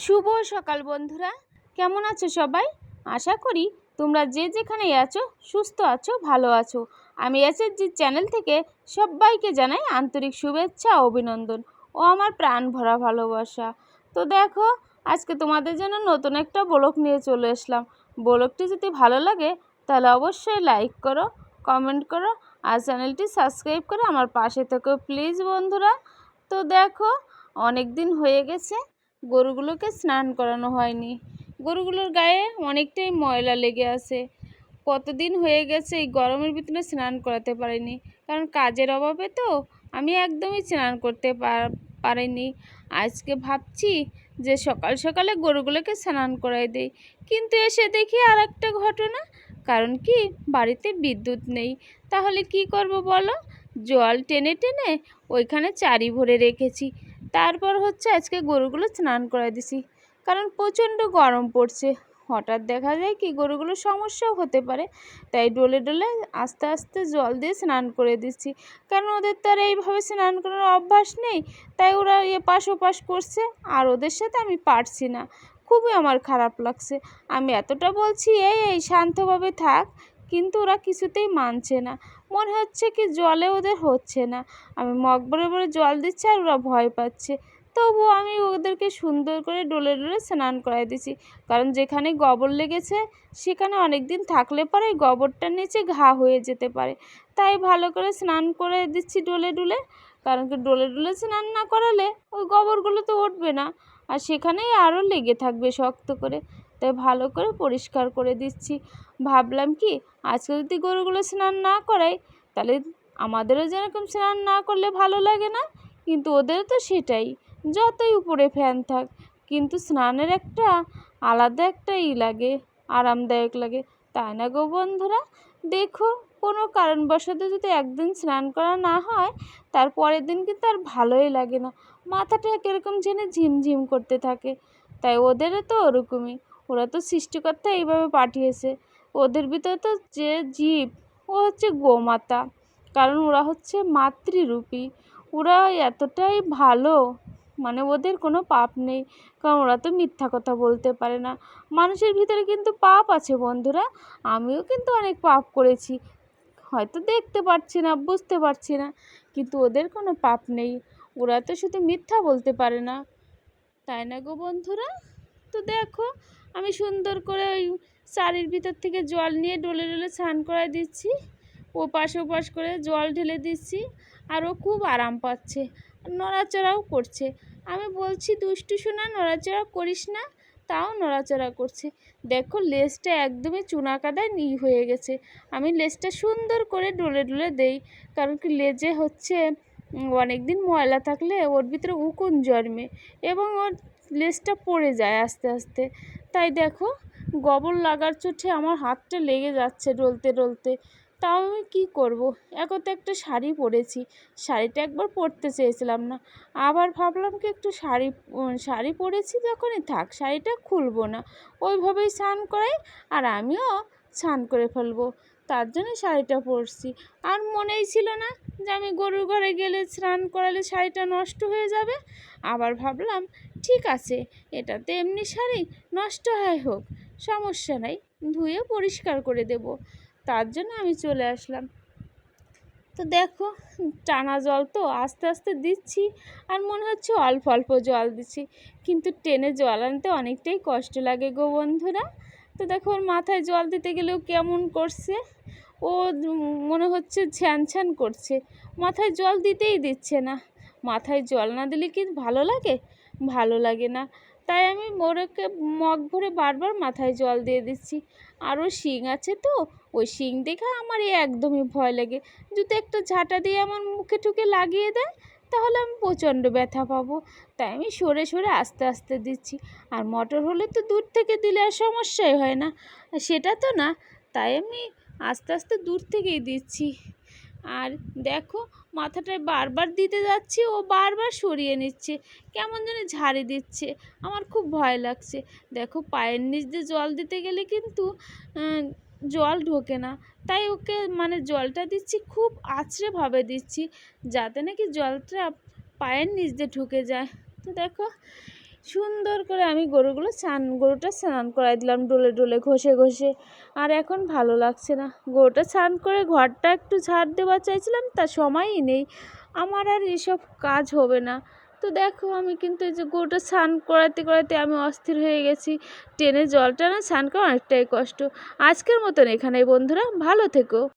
শুভ সকাল বন্ধুরা, কেমন আছো সবাই? আশা করি তোমরা যে যেখানেই আছো সুস্থ আছো, ভালো আছো। আমি এসএসজি চ্যানেল থেকে সবাইকে জানাই আন্তরিক শুভেচ্ছা ও অভিনন্দন ও আমার প্রাণ ভরা ভালোবাসা। তো দেখো, আজকে তোমাদের জন্য নতুন একটা ব্লগ নিয়ে চলে আসলাম। ব্লগটি যদি ভালো লাগে তাহলে অবশ্যই লাইক করো, কমেন্ট করো আর চ্যানেলটি সাবস্ক্রাইব করে আমার পাশে থেকো প্লিজ বন্ধুরা। তো দেখো, অনেক দিন হয়ে গেছে গরুগুলোকে স্নান করানো হয়নি। গরুগুলোর গায়ে অনেকটাই ময়লা লেগে আছে। কতদিন হয়ে গেছে এই গরমের ভিতরে স্নান করাতে পারিনি, কারণ কাজের অভাবে তো আমি একদমই স্নান করতে পারিনি। আজকে ভাবছি যে সকাল সকালে গরুগুলোকে স্নান করাই দেই, কিন্তু এসে দেখি আর একটা ঘটনা। কারণ কি, বাড়িতে বিদ্যুৎ নেই। তাহলে কি করব বলো? জল টেনে টেনে ওইখানে চারি ভরে রেখেছি। তারপর হচ্ছে আজকে গরুগুলো স্নান করাই দিছি, কারণ প্রচণ্ড গরম পড়ছে। হঠাৎ দেখা যায় কি গরুগুলোর সমস্যাও হতে পারে, তাই ডলে ডলে আস্তে আস্তে জল দিয়ে স্নান করে দিচ্ছি। কারণ ওদের তো আর এইভাবে স্নান করার অভ্যাস নেই, তাই ওরা এপাশ ওপাশ করছে, আর ওদের সাথে আমি পারছি না। খুবই আমার খারাপ লাগছে। আমি এতটা বলছি এই শান্তভাবে থাক, কিন্তু ওরা কিছুতেই মানছে না। মনে হচ্ছে কি জলে ওদের হচ্ছে না। আমি মগ ভরে ভরে জল দিচ্ছি আর ওরা ভয় পাচ্ছে। তবুও আমি ওদেরকে সুন্দর করে ডলে ডলে স্নান করাই দিছি, কারণ যেখানে গোবর লেগেছে সেখানে অনেক দিন থাকলে পরে গোবরটার নিচে ঘা হয়ে যেতে পারে। তাই ভালো করে স্নান করে দিচ্ছি ডলে ডলে, কারণ কি ডলে ডলে স্নান না করালে ওই গোবরগুলো তো উঠবে না, আর সেখানেই আরও লেগে থাকবে শক্ত করে। তাই ভালো করে পরিষ্কার করে দিচ্ছি। ভাবলাম কি, আজকে যদি গরুগুলো স্নান না করাই তাহলে আমাদেরও যেরকম স্নান না করলে ভালো লাগে না, কিন্তু ওদেরও তো সেটাই। যতই উপরে ফ্যান থাক, কিন্তু স্নানের একটা আলাদা একটা লাগে, আরামদায়ক লাগে, তাই না গো বন্ধুরা? দেখো, কোনো কারণবশত যদি একদিন স্নান করা না হয়, তার পরের দিন কিন্তু আর ভালোই লাগে না। মাথাটা কীরকম জেনে ঝিমঝিম করতে থাকে। তাই ওদেরও তো ওরকমই। ওরা তো সৃষ্টিকর্তা এইভাবে পাঠিয়েছে। ওদের ভিতরে তো যে জীব, ও হচ্ছে গোমাতা, কারণ ওরা হচ্ছে মাতৃরূপী। ওরা এতটাই ভালো, মানে ওদের কোনো পাপ নেই, কারণ ওরা তো মিথ্যা কথা বলতে পারে না। মানুষের ভিতরে কিন্তু পাপ আছে বন্ধুরা। আমিও কিন্তু অনেক পাপ করেছি, হয়তো দেখতে পারছি না, বুঝতে পারছি না, কিন্তু ওদের কোনো পাপ নেই। ওরা তো শুধু মিথ্যা বলতে পারে না, তাই না গো বন্ধুরা? তো দেখো, আমি সুন্দর করে ওই চারির ভিতর থেকে জল নিয়ে ডলে ডলে স্নান করাই দিচ্ছি। ওপাশ ওপাশ করে জল ঢেলে দিচ্ছি, আর ও খুব আরাম পাচ্ছে, নড়াচড়াও করছে। আমি বলছি দুষ্টু সোনা, নড়াচড়া করিস না, তাও নড়াচড়া করছে। দেখো, লেজটা একদমই চুনা কাদায় হয়ে গেছে। আমি লেজটা সুন্দর করে ডলে ডলে দেই, কারণ কি লেজে হচ্ছে অনেক দিন ময়লা থাকলে ওর ভিতরে উকুন জন্মে এবং ওর লেজটা পড়ে যায় আস্তে আস্তে। তাই দেখো, গোবর লাগার চোটে আমার হাতটা লেগে যাচ্ছে ডলতে ডলতে। তাও আমি কী করবো, এখন তো একটা শাড়ি পরেছি। শাড়িটা একবার পরতে চেয়েছিলাম না, আবার ভাবলাম কি একটু শাড়ি পরেছি যখনই, থাক শাড়িটা খুলবো না, ওইভাবেই স্নান করাই আর আমিও স্নান করে ফেলবো। তার জন্য শাড়িটা পরছি। আর মনেই ছিল না যে আমি গরুর ঘরে গেলে স্নান করালে শাড়িটা নষ্ট হয়ে যাবে। আবার ভাবলাম ঠিক আছে, এটা তো এমনি শাড়ি, নষ্ট হয় হোক, সমস্যা নাই, ধুয়ে পরিষ্কার করে দেব। তার জন্য আমি চলে আসলাম। তো দেখো, টানা জল তো আস্তে আস্তে দিচ্ছি, আর মনে হচ্ছে অল্প অল্প জল দিচ্ছি, কিন্তু টেনে জল আনতে অনেকটাই কষ্ট লাগে গো বন্ধুরা। তো দেখো, ওর মাথায় জল দিতে গেলেও কেমন করছে, ও মনে হচ্ছে ছ্যান ছ্যান করছে, মাথায় জল দিতেই দিচ্ছে না। মাথায় জল না দিলে কি ভালো লাগে? ভালো লাগে না। তাই আমি ওরকে মগ ভরে বারবার মাথায় জল দিয়ে দিচ্ছি। আর ওর শিং আছে তো, ওই শিং দেখে আমার একদমই ভয় লাগে। যদি একটা ঝাঁটা দিয়ে আমার মুখে ঠুকে লাগিয়ে দেয়, তাহলে আমি প্রচণ্ড ব্যথা পাবো। তাই আমি সরে সরে আস্তে আস্তে দিচ্ছি। আর মটর হলে তো দূর থেকে দিলে আর সমস্যাই হয় না, সেটা তো না, তাই আমি আস্তে আস্তে দূর থেকেই দিচ্ছি। আর দেখো, মাথাটায় বারবার দিতে যাচ্ছি, ও বারবার সরিয়ে নিচ্ছে, কেমন যেন ঝাড়ি দিচ্ছে। আমার খুব ভয় লাগছে। দেখো, পায়ের নিচ দিয়ে জল দিতে গেলে কিন্তু জল ঢোকে না, তাই ওকে মানে জলটা দিচ্ছি খুব আছড়েভাবে দিচ্ছি, যাতে নাকি জলটা পায়ের নিচ দিয়ে ঢুকে যায়। তো দেখো, সুন্দর করে আমি গরুটা স্নান করাই দিলাম ডোলে ডোলে ঘষে ঘষে। আর এখন ভালো লাগছে না, গরুটা স্নান করে ঘরটা একটু ঝাড় দেওয়া চাইছিলাম, তার সময়ই নেই। আমার আর এসব কাজ হবে না। তো দেখো আমি কিন্তু এই যে গরুটা স্নান করাতে করাতে আমি অস্থির হয়ে গেছি। টেনে জল টানা স্নান করা অনেকটাই কষ্ট। আজকের মতন এখানেই বন্ধুরা, ভালো থেকো।